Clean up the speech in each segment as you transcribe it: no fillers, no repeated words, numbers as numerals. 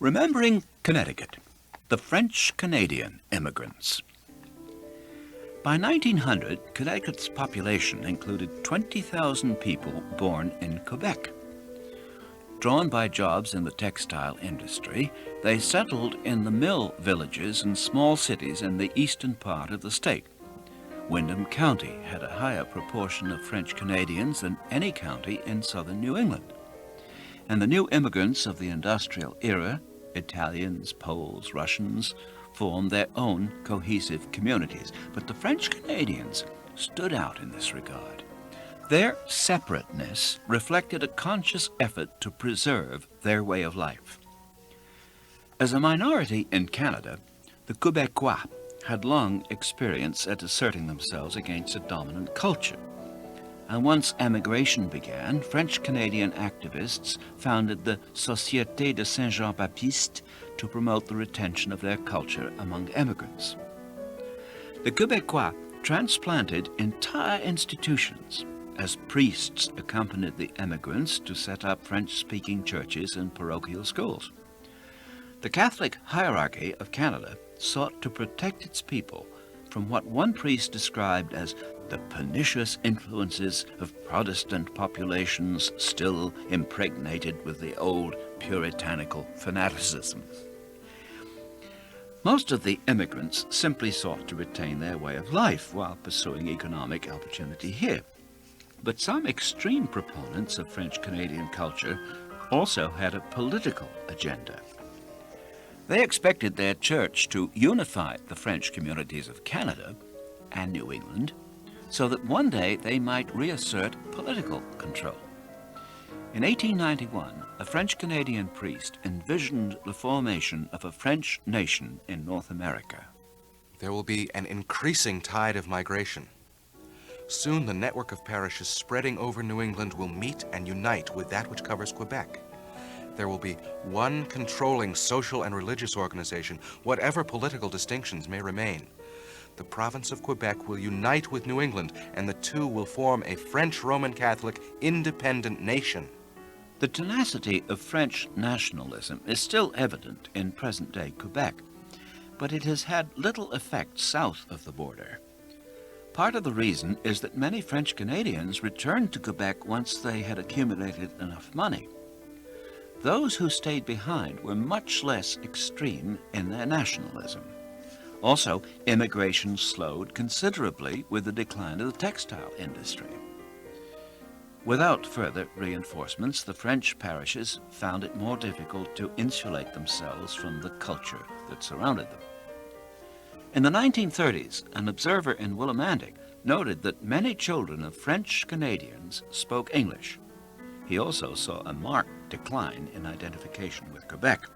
Remembering Connecticut, the French-Canadian Immigrants. By 1900, Connecticut's population included 20,000 people born in Quebec. Drawn by jobs in the textile industry, they settled in the mill villages and small cities in the eastern part of the state. Windham County had a higher proportion of French Canadians than any county in southern New England. And the new immigrants of the industrial era, Italians, Poles, Russians, formed their own cohesive communities. But the French Canadians stood out in this regard. Their separateness reflected a conscious effort to preserve their way of life. As a minority in Canada, the Quebecois had long experience at asserting themselves against a dominant culture. And once emigration began, French-Canadian activists founded the Société de Saint-Jean-Baptiste to promote the retention of their culture among immigrants. The Quebecois transplanted entire institutions as priests accompanied the immigrants to set up French-speaking churches and parochial schools. The Catholic hierarchy of Canada sought to protect its people from what one priest described as the pernicious influences of Protestant populations still impregnated with the old puritanical fanaticism. Most of the immigrants simply sought to retain their way of life while pursuing economic opportunity here. But some extreme proponents of French-Canadian culture also had a political agenda. They expected their church to unify the French communities of Canada and New England so that one day they might reassert political control. In 1891, a French-Canadian priest envisioned the formation of a French nation in North America. There will be an increasing tide of migration. Soon the network of parishes spreading over New England will meet and unite with that which covers Quebec. There will be one controlling social and religious organization, whatever political distinctions may remain. The province of Quebec will unite with New England, and the two will form a French Roman Catholic independent nation. The tenacity of French nationalism is still evident in present-day Quebec, but it has had little effect south of the border. Part of the reason is that many French Canadians returned to Quebec once they had accumulated enough money. Those who stayed behind were much less extreme in their nationalism. Also, immigration slowed considerably with the decline of the textile industry. Without further reinforcements, the French parishes found it more difficult to insulate themselves from the culture that surrounded them. In the 1930s, an observer in Willimantic noted that many children of French Canadians spoke English. He also saw a marked decline in identification with Quebec.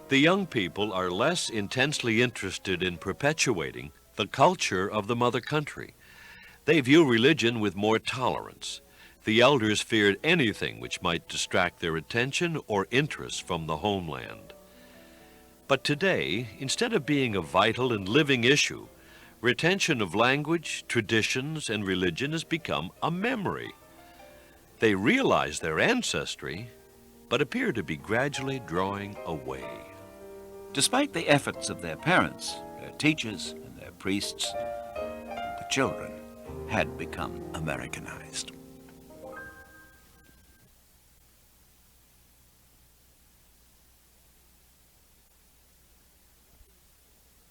The young people are less intensely interested in perpetuating the culture of the mother country. They view religion with more tolerance. The elders feared anything which might distract their attention or interest from the homeland. But today, instead of being a vital and living issue, retention of language, traditions, and religion has become a memory. They realize their ancestry, but appear to be gradually drawing away. Despite the efforts of their parents, their teachers, and their priests, the children had become Americanized.